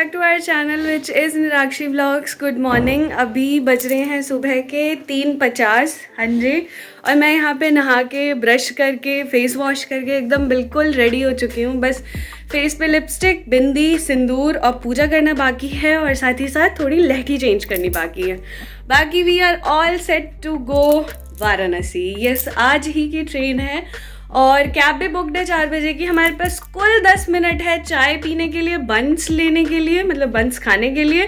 Back to our channel which is Nirakshi vlogs. Good morning. अभी बज रहे हैं सुबह के 3:50। हाँ जी। और मैं यहाँ पे नहा के ब्रश करके फेस वॉश करके एकदम बिल्कुल रेडी हो चुकी हूँ। बस फेस पे लिपस्टिक, बिंदी, सिंदूर और पूजा करना बाकी है और साथ ही साथ थोड़ी लहठी चेंज करनी बाकी है। बाकी we are all set to go Varanasi. Yes, आज ही की ट्रेन है और कैब भी बुकड है 4 बजे की। हमारे पास कुल 10 मिनट है चाय पीने के लिए, बंस लेने के लिए, मतलब बंस खाने के लिए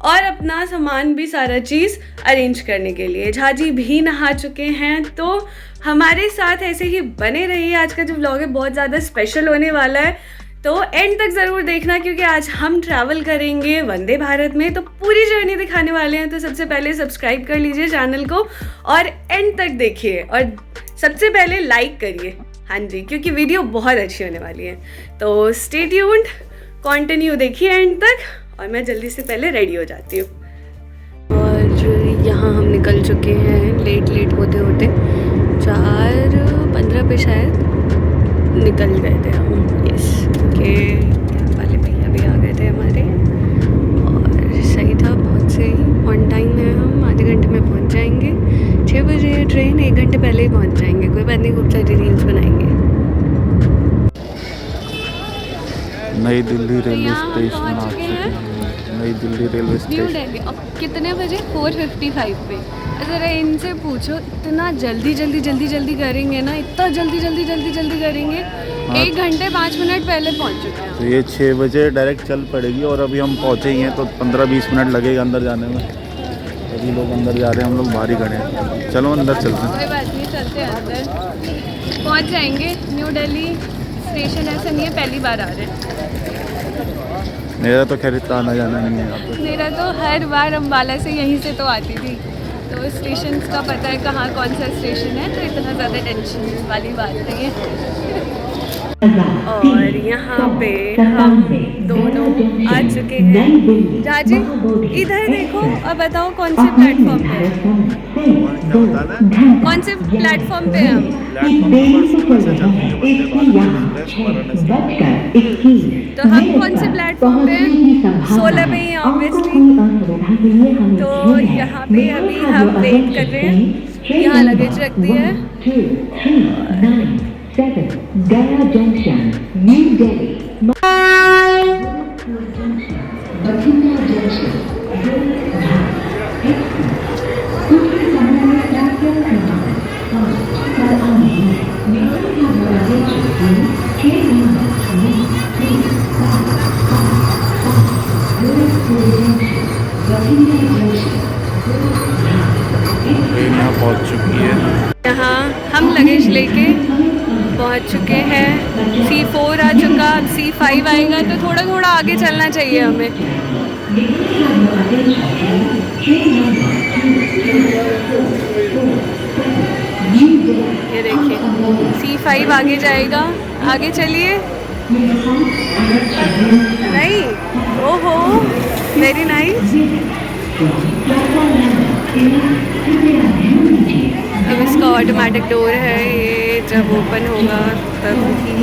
और अपना सामान भी सारा चीज़ अरेंज करने के लिए। झाजी भी नहा चुके हैं, तो हमारे साथ ऐसे ही बने रहिए। आज का जो व्लॉग है बहुत ज़्यादा स्पेशल होने वाला है, तो एंड तक ज़रूर देखना क्योंकि आज हम ट्रैवल करेंगे वंदे भारत में, तो पूरी जर्नी दिखाने वाले हैं। तो सबसे पहले सब्सक्राइब कर लीजिए चैनल को और एंड तक देखिए और सबसे पहले लाइक करिए। हाँ जी, क्योंकि वीडियो बहुत अच्छी होने वाली है। तो स्टे ट्यून्ड, कंटिन्यू देखिए एंड तक और मैं जल्दी से पहले रेडी हो जाती हूँ। और यहाँ हम निकल चुके हैं लेट होते होते 4:15 पे शायद निकल गए थे हम। यस, क्योंकि कैब वाले भैया भी आ गए थे हमारे और सही था, बहुत सही। ऑन टाइम है हम, आधे घंटे में पहुँच जाएंगे। 6 बजे है ट्रेन, 1 घंटे पहले ही पहुँच जाएंगे। कोई बात नहीं, खूब सारी रील्स बनाएंगे। नई दिल्ली रेलवे स्टेशन आ चुके हैं। नई Delhi railway station, new Delhi. अब कितने बजे? 4:55 पे। ज़रा इनसे पूछो, इतना जल्दी करेंगे ना, इतना जल्दी करेंगे। हाँ। 1 घंटे 5 मिनट पहले पहुंच चुके हैं। तो ये 6 बजे डायरेक्ट चल पड़ेगी और अभी हम पहुँचे ही हैं तो 15-20 मिनट लगेगा अंदर जाने में। अभी लोग अंदर जा रहे हैं, हम लोग बाहर ही खड़े हैं। चलो अंदर चलते हैं। कोई बात नहीं, चलते हैं अंदर, पहुंच जाएंगे। न्यू दिल्ली स्टेशन ऐसा नहीं है पहली बार आ रहे हैं। मेरा तो खैर इतना आना जाना नहीं है यहाँ पे। मेरा तो हर बार अम्बाला से यहीं से तो आती थी, तो स्टेशन का पता है कहाँ कौन सा स्टेशन है, तो इतना ज़्यादा टेंशन वाली बात नहीं है। और यहाँ पे हम दोनों आ चुके हैं। जाजी इधर देखो और बताओ कौन से प्लेटफॉर्म पे है? कौन से प्लेटफॉर्म पे हम? तो हम कौन से प्लेटफॉर्म पे हैं? 16 पे ही ऑब्वियसली। तो यहाँ पे अभी हम वेट कर रहे हैं। यहाँ लगेज रख दी है। Gaya Junction, New Delhi. Bathinda Junction, train यहाँ पहुँच चुकी है। यहाँ हम लगेज लेके पहुँच चुके हैं। C4 आ चुका, अब C5 आएगा, तो थोड़ा आगे चलना चाहिए हमें। ये देखिए C5 आगे जाएगा, आगे चलिए। नहीं, ओहो, वेरी नाइस। अब इसका ऑटोमेटिक डोर है, ये जब ओपन होगा तब ही।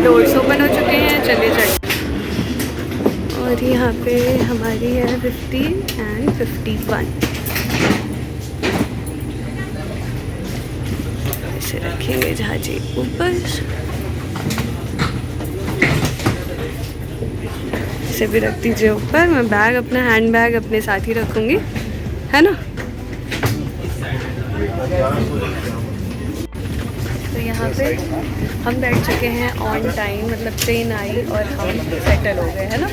डोर्स ओपन हो चुके हैं, चलिए। और यहाँ पे हमारी है 50 and 51। ऐसे रखेंगे झाजी ऊपर, इसे भी रख दीजिए ऊपर। मैं बैग, अपना हैंड बैग अपने साथ ही रखूँगी, है ना। तो यहाँ पे हम बैठ चुके हैं ऑन टाइम, मतलब ट्रेन आई और हम सेटल हो गए, है ना।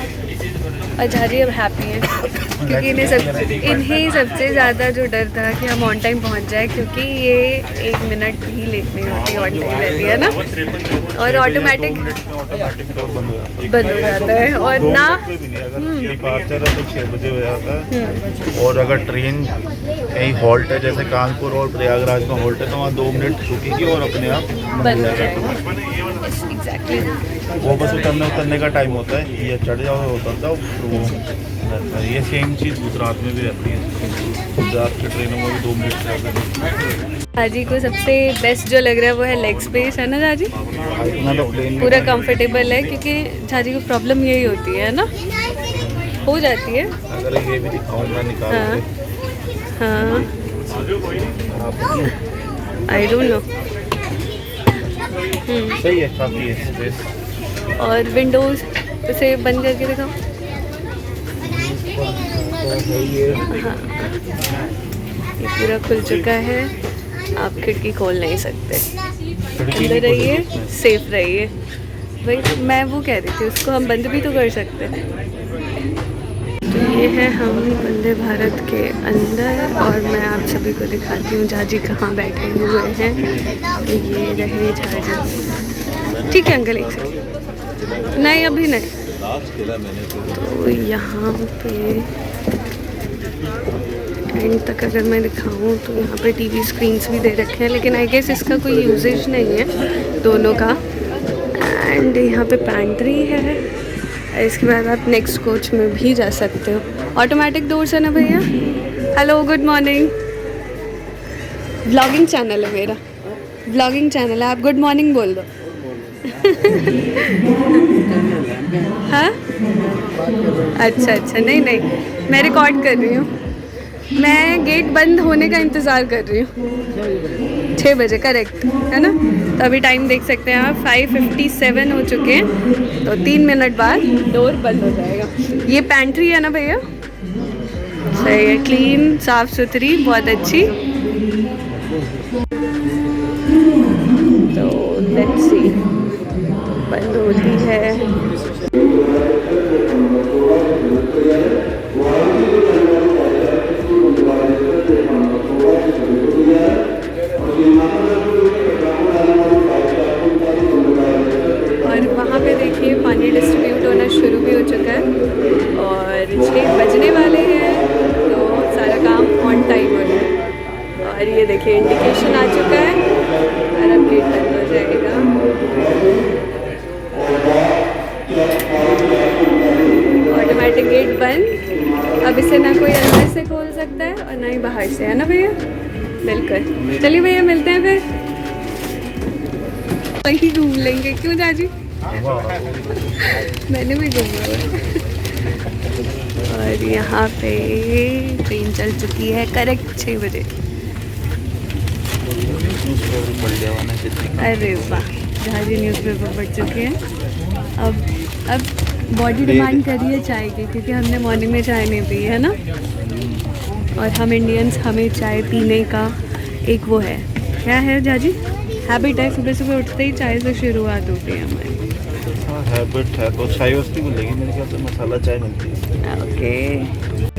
और झाजी अब हैप्पी है। क्योंकि इन्हें सबसे ज़्यादा जो डर था कि हम ऑन टाइम पहुंच जाए, क्योंकि ये 1 मिनट भी लेट नहीं होती, ऑन टाइम रहती है ना, और ऑटोमेटिक बंद हो जाता है। और ना डिपार्चर है तो 6 बजे हो जाता है, और अगर ट्रेन कहीं हॉल्ट है जैसे कानपुर और प्रयागराज में हॉल्ट है तो वहाँ 2 मिनट रुकेगी और अपने आप बंद हो जाएगा। एग्जैक्टली, वो बस उतरने का टाइम होता है, ये चढ़ जाओ उतर जाओ तो वो रहता है। ये सेम चीज़ गुजरात में भी रहती है, गुजरात की ट्रेनों में भी 2 मिनट से अगर झाजी को सबसे बेस्ट जो लग रहा है वो है लेग स्पेस, है ना झाजी? इतना तो प्लेन पूरा कंफर्टेबल है, क्योंकि झाजी को प्रॉब्लम यही होती है ना, हो जाती है। अगर ये भी दिखाऊंगा निकाल हाँ के। हाँ, आई डोंट नो। सही है, काफ़ी है स्पेस। और विंडोज़ उसे बंद करके दिखाओ। हाँ, ये पूरा खुल चुका है, आप खिड़की खोल नहीं सकते। अंदर रहिए, सेफ रहिए। भाई मैं वो कह रही थी, उसको हम बंद भी तो कर सकते हैं। तो ये है हम वंदे भारत के अंदर, और मैं आप सभी को दिखाती हूँ झाजी कहाँ बैठे हुए हैं। ये रहे झाजी। ठीक है अंकल, एक सेकंड। नहीं अभी नहीं। तो यहाँ पे एंड तक अगर मैं दिखाऊँ तो यहाँ पे टीवी स्क्रीन्स भी दे रखे हैं, लेकिन आई गेस इसका कोई यूजेज नहीं है दोनों का। एंड यहाँ पे पैंट्री है। इसके बाद आप नेक्स्ट कोच में भी जा सकते हो। ऑटोमेटिक डोर्स है ना भैया? Hello, good morning. Vlogging channel है मेरा, व्लॉगिंग चैनल है, आप गुड मॉर्निंग बोल दो। हाँ अच्छा अच्छा, नहीं नहीं, मैं रिकॉर्ड कर रही हूँ। मैं गेट बंद होने का इंतज़ार कर रही हूँ। 6 बजे करेक्ट है ना? तो अभी टाइम देख सकते हैं आप, 5:57 हो चुके हैं। तो 3 मिनट बाद डोर बंद हो जाएगा। ये पैंट्री है ना भैया? सही है, क्लीन, साफ़ सुथरी, बहुत अच्छी। तो लेट्स सी, बंद होती है। और वहाँ पे देखिए पानी डिस्ट्रीब्यूट होना शुरू भी हो चुका है, और 6 बजने वाले हैं, तो सारा काम ऑन टाइम हो रहा है। और ये देखिए इंडिकेशन आ चुका है, और अब गेट बंद हो जाएगा। ऑटोमेटिक गेट बंद। अब इसे ना कोई अंदर से खोल सकता है और ना ही बाहर से, है ना भैया? बिल्कुल। चलिए भैया मिलते हैं फिर, वहीं घूम लेंगे। क्यों जाजी? मैंने भी घूमा हुआ। और यहाँ पे ट्रेन चल चुकी है करेक्ट 6 बजे। अरे वाह, झाजी न्यूज़पेपर पढ़ चुके हैं। अब बॉडी डिमांड कर रही है चाय की, क्योंकि हमने मॉर्निंग में चाय नहीं पी है ना, और हम इंडियंस, हमें चाय पीने का एक वो है, क्या है झाजी? हैबिट है, सुबह सुबह उठते ही चाय से शुरुआत होती है हमारी। हैबिट है तो चाय वस्ती मिलेगी मेरे ख्याल से, मसाला चाय मिलती है। ओके,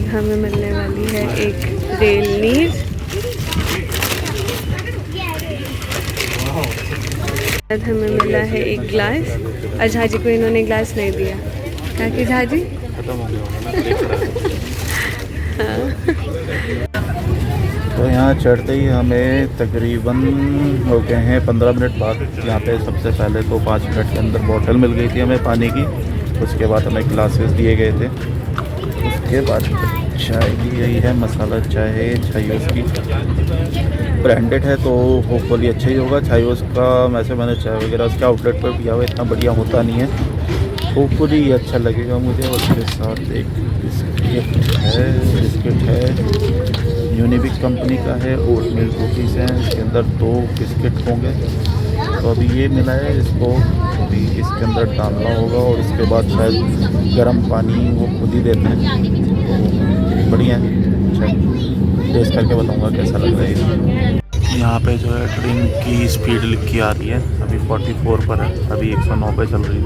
हमें मिलने वाली है एक रेल नीर। हमें मिला है एक ग्लास, और झाजी को इन्होंने ग्लास नहीं दिया, ताकि झाजी खत्म हो गया होगा ना, देख रहा है। तो यहाँ चढ़ते ही हमें तकरीबन हो गए हैं 15 मिनट बाद। यहाँ पे सबसे पहले तो 5 मिनट के अंदर बोतल मिल गई थी हमें पानी की, उसके बाद हमें ग्लासेस दिए गए थे, उसके बाद चाय दी गई है, मसाला चाय है, चाय की ब्रांडेड है तो होपफुली अच्छा ही होगा। चाय का वैसे मैंने चाय वगैरह उसके आउटलेट पर पिया हुआ, इतना बढ़िया होता नहीं है, होपफुली ये अच्छा लगेगा मुझे। उसके साथ एक बिस्किट है यूनिबिक कंपनी का है, ओट मिल कुकीज़ हैं, इसके अंदर 2 बिस्किट होंगे। तो अभी ये मिला है, इसको अभी इसके अंदर डालना होगा, और उसके बाद शायद गर्म पानी वो खुद ही देते हैं। तो बढ़िया है, अच्छा टेस्ट करके बताऊंगा कैसा लग रहा है। यहाँ पे जो है ट्रेन की स्पीड लिख के आ रही है, अभी 44 पर है, अभी 109 पे चल रही है।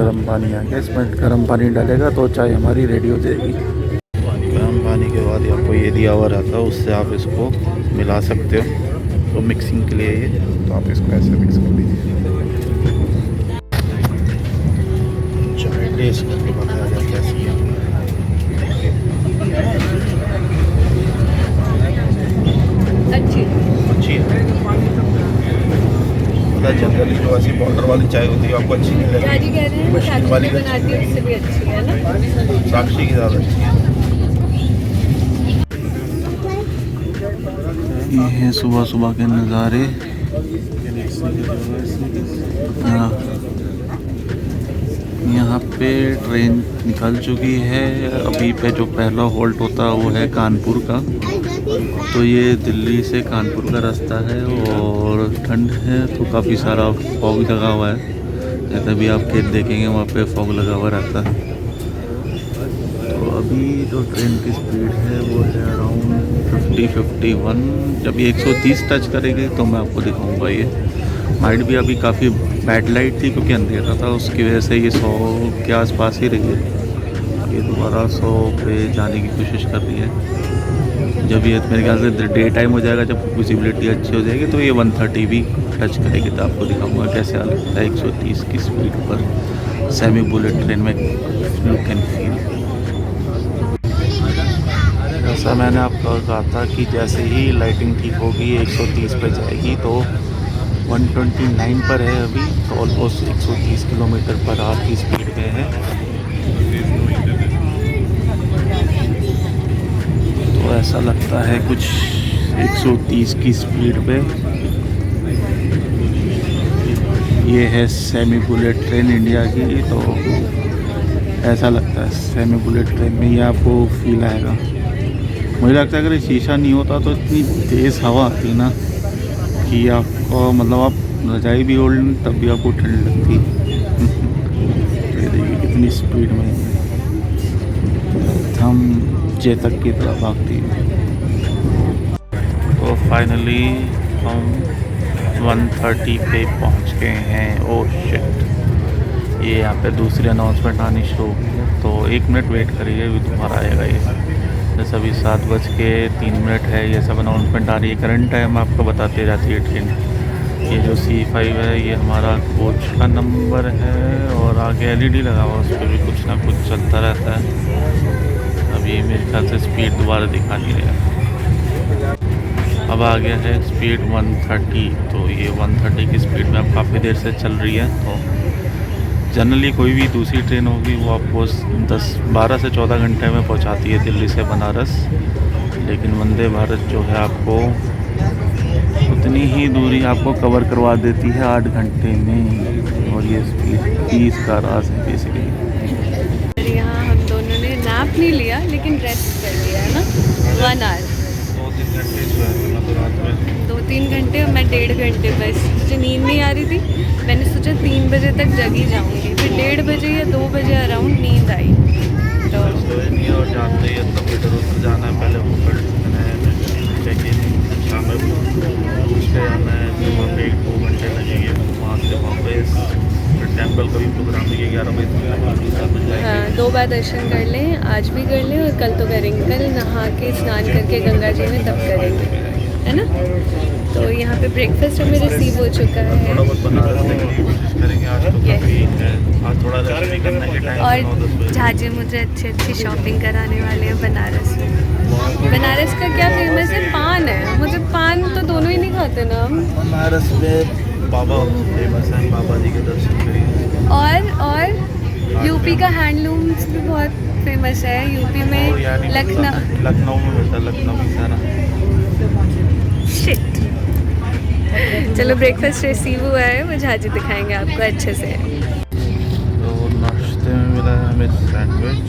गर्म पानी आ गया, इसमें गर्म पानी डालेगा तो चाय हमारी रेडी हो जाएगी। गर्म पानी के बाद आपको ये दिया हुआ रहता है, उससे आप इसको मिला सकते हो। तो मिक्सिंग के लिए ये, तो आप इसको ऐसे मिक्स कर दीजिए। चाय टेस्ट करके बताया जाए कैसी है। अच्छी है। जनरली जो ऐसी पाउडर वाली चाय होती है आपको अच्छी नहीं लगती, मशीन वाली बनाती है उससे भी अच्छी है ना, साक्षी की ज़्यादा अच्छी है। ये है सुबह सुबह के नज़ारे। यहाँ पे ट्रेन निकल चुकी है। अभी पे जो पहला हॉल्ट होता है वो है कानपुर का। तो ये दिल्ली से कानपुर का रास्ता है और ठंड है तो काफ़ी सारा फॉग लगा हुआ है। जैसे भी आप खेत देखेंगे वहाँ पे फॉग लगा हुआ रहता है। तो अभी जो ट्रेन की स्पीड है वो है अराउंड 50-51। जब ये 130 टच करेगी तो मैं आपको दिखाऊंगा। ये माइट भी अभी काफ़ी बैड लाइट थी क्योंकि अंधेरा था, उसकी वजह से ये 100 के आसपास ही रही है। ये दोबारा 100 पे जाने की कोशिश कर रही है। जब ये मेरे ख्याल से डे टाइम हो जाएगा, जब विजिबिलिटी अच्छी हो जाएगी तो ये 130 भी टच करेगी। तो आपको दिखाऊंगा कैसे लगता है 130 की स्पीड पर सेमी बुलेट ट्रेन में लुक एंड फील। जैसा मैंने आपको कहा था कि जैसे ही लाइटिंग ठीक होगी 130 पे जाएगी। तो 129 पर है अभी, तो ऑलमोस्ट 130 किलोमीटर पर आवर की स्पीड पे है। तो ऐसा लगता है कुछ 130 की स्पीड पे। ये है सेमी बुलेट ट्रेन इंडिया की। तो ऐसा लगता है सेमी बुलेट ट्रेन में ये आपको फील आएगा। मुझे लगता है अगर ये शीशा नहीं होता तो इतनी तेज़ हवा आती ना कि आपको मतलब आप रजाई भी ओढ़ लें तब भी आपको ठंड लगती। ये देखिए कितनी स्पीड में हम चेतक की तरफ भागती है। तो फाइनली हम 130 पे पहुंच गए हैं। ओह शिट, ये यहाँ पे दूसरी अनाउंसमेंट आनी शुरू हो गई है। तो 1 मिनट वेट करिए, अभी तुम्हारा आएगा ये। जैसे अभी 7:03 है, ये सब अनाउंसमेंट आ रही है। करंट टाइम आपको बताते रहती है ट्रेन। ये जो C5 है ये हमारा कोच का नंबर है और आगे LED लगा हुआ, उस पर भी कुछ ना कुछ चलता रहता है। अभी मेरे ख्याल से स्पीड दोबारा दिखा नहीं रहा। अब आ गया है स्पीड 130। तो ये 130 की स्पीड में अब काफ़ी देर से चल रही है। तो जनरली कोई भी दूसरी ट्रेन होगी वो आपको 12 से 14 घंटे में पहुंचाती है दिल्ली से बनारस। लेकिन वंदे भारत जो है आपको उतनी ही दूरी आपको कवर करवा देती है 8 घंटे में। और ये स्पीड 30 का राज है बेसिकली। यहाँ हम दोनों ने नैप नहीं लिया लेकिन रेस्ट कर लिया है ना, 1 आवर। 2-3 घंटे और मैं 1.5 घंटे बस। मुझे नींद नहीं आ रही थी, मैंने सोचा 3 बजे तक जगी जाऊंगी। फिर 1:30 बजे या 2 बजे अराउंड नींद आई। तो और जाते ही तब इधर उधर जाना है। पहले होटल चेक इन, शाम में पूछ के आना है कि वहाँ पे 2 घंटे लगेंगे। वहाँ से वापस फिर टेम्पल का भी प्रोग्राम है 11 बजे। हाँ, 2 बार दर्शन कर लें, आज भी कर लें और कल तो करेंगे। कल नहा के स्नान करके गंगा जी में तब करेंगे, है ना। तो यहाँ पे ब्रेकफास्ट हमें रिसीव हो चुका है। थोड़ा बहुत बनारस देखने की कोशिश करेंगे आज। तो काफ़ी है आज थोड़ा रेस्ट करने के टाइम। और झाजी मुझे अच्छी शॉपिंग कराने वाले हैं बनारस में। बनारस का क्या फेमस है? पान है। मुझे पान तो दोनों ही नहीं खाते ना हम। बनारस में बाबा फेमस है, बाबा जी के दर्शन करिए। और यूपी का हैंडलूम्स भी बहुत फेमस है। यूपी में लखनऊ में मिलता है, लखनऊ में सारा। शिट। चलो ब्रेकफास्ट रिसीव हुआ है, वो झाजी दिखाएंगे आपको अच्छे से। तो नाश्ते में मिला है हमें सैंडविच,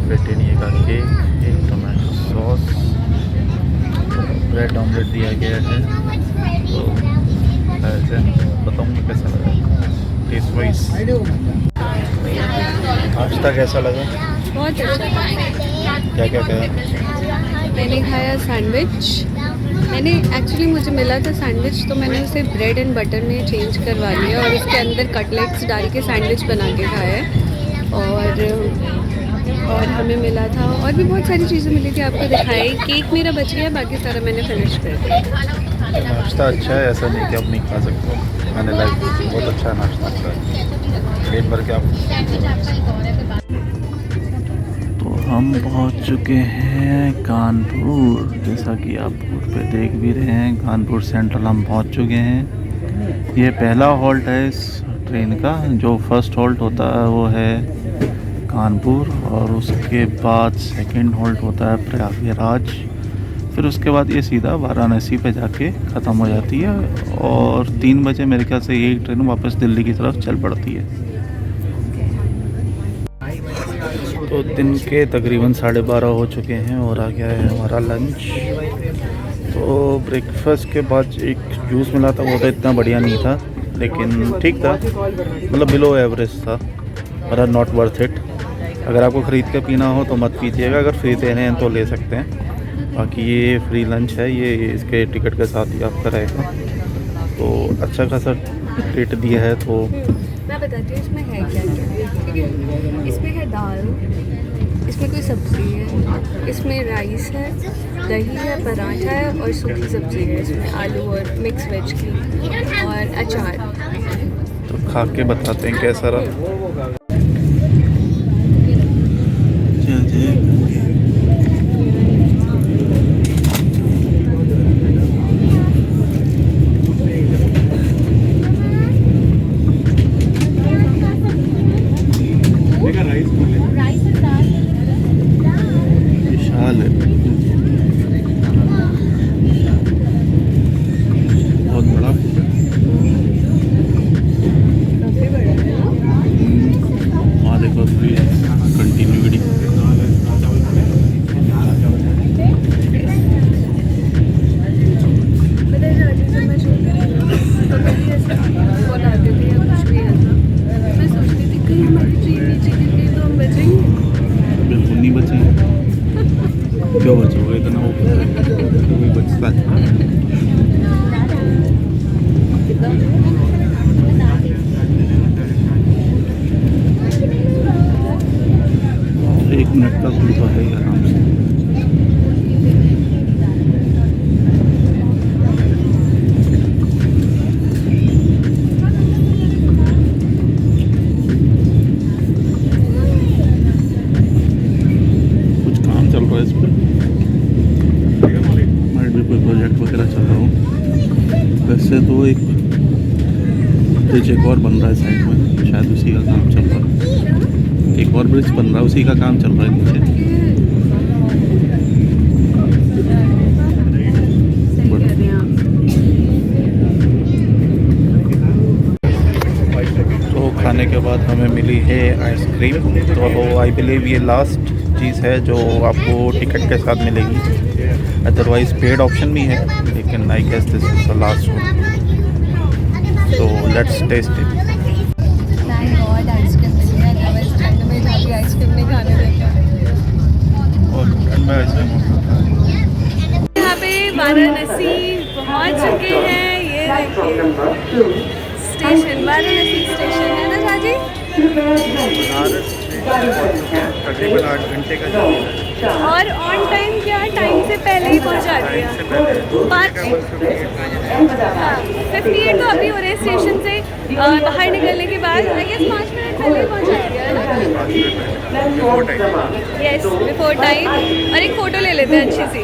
पेटिनी का केक, एक टोमेटो सॉस, ब्रेड ऑमलेट दिया गया है। तो ऐसे बताऊँगा कैसा लगा टेस्ट वाइज। नाश्ता कैसा लगा? बहुत अच्छा। क्या क्या खाया? मैंने खाया सैंडविच, मैंने एक्चुअली मुझे मिला था सैंडविच, तो मैंने उसे ब्रेड एंड बटर में चेंज करवा लिया और उसके अंदर कटलेट्स डाल के सैंडविच बना के खाया है। और हमें मिला था और भी बहुत सारी चीज़ें मिली थी, आपको दिखाई। केक मेरा बच गया, बाकी सारा मैंने फिनिश कर दिया। नाश्ता अच्छा है, ऐसा नहीं कि आप नहीं खा सकते, मैंने लाइक बहुत अच्छा नाश्ता है, पेट भर के आप। तो हम पहुंच चुके हैं कानपुर, जैसा कि आप बोर्ड पे देख भी रहे हैं, कानपुर सेंट्रल हम पहुंच चुके हैं। ये पहला हॉल्ट है इस ट्रेन का, जो फर्स्ट हॉल्ट होता है वो है कानपुर, और उसके बाद सेकंड हॉल्ट होता है प्रयागराज, फिर उसके बाद ये सीधा वाराणसी पे जाके ख़त्म हो जाती है, और 3 बजे मेरे ख्याल से ये ट्रेन वापस दिल्ली की तरफ चल पड़ती है। तो दिन के तकरीबन 12:30 हो चुके हैं और आ गया है हमारा लंच। तो ब्रेकफास्ट के बाद एक जूस मिला था, वो तो इतना बढ़िया नहीं था लेकिन ठीक था, मतलब बिलो एवरेज था, मतलब नॉट वर्थ इट। अगर आपको ख़रीद के पीना हो तो मत पीजिएगा, अगर फ्री दे रहे हैं तो ले सकते हैं। बाकी ये फ्री लंच है, ये इसके टिकट के साथ ही आपका रहेगा, तो अच्छा खासा रेट दिया है। तो मैं बताती हूँ इसमें है क्या क्या। इसमें है दाल, इसमें कोई सब्ज़ी है, इसमें राइस है, दही है, पराठा है और सूखी सब्ज़ी है, इसमें आलू और मिक्स वेज की और अचार। तो खा के बताते हैं कैसा रहा। विशाल है, बहुत बड़ा। वहाँ देखो कंटिन्यूटी। बिल्कुल नहीं बचेंगे, क्यों बचोगे इतना, वो कोई बचता है। एक मिनट का दूर तो है ही आराम से। कुछ काम चल रहा है इस पर, हमारे भी कोई प्रोजेक्ट वगैरह चल रहा हो। वैसे तो एक ब्रिज एक और बन रहा है साइड में, शायद उसी का काम चल रहा है। एक और ब्रिज बन रहा है, उसी का काम चल रहा है नीचे। तो खाने के बाद हमें मिली है आइसक्रीम। तो आई बिलीव ये लास्ट चीज़ है जो आपको टिकट के साथ मिलेगी, अदरवाइज पेड ऑप्शन भी है, लेकिन I guess this is the last one. So let's taste it. Ice cream नहीं खाने देते। और ठंड में आइसक्रीम यहाँ पे वाराणसी पहुँच चुके हैं। ये देखिए स्टेशन, वाराणसी स्टेशन है ना साजी। तकरीबन 8 घंटे का जर्नी है, और ऑन टाइम क्या, टाइम से पहले ही पहुँचा दिया। 58 तो अभी हो रहे स्टेशन से बाहर निकलने के बाद, आई गेस 5 मिनट पहले ही पहुँचा दिया है ना। Yes, before time. और एक फ़ोटो ले लेते हैं अच्छी सी।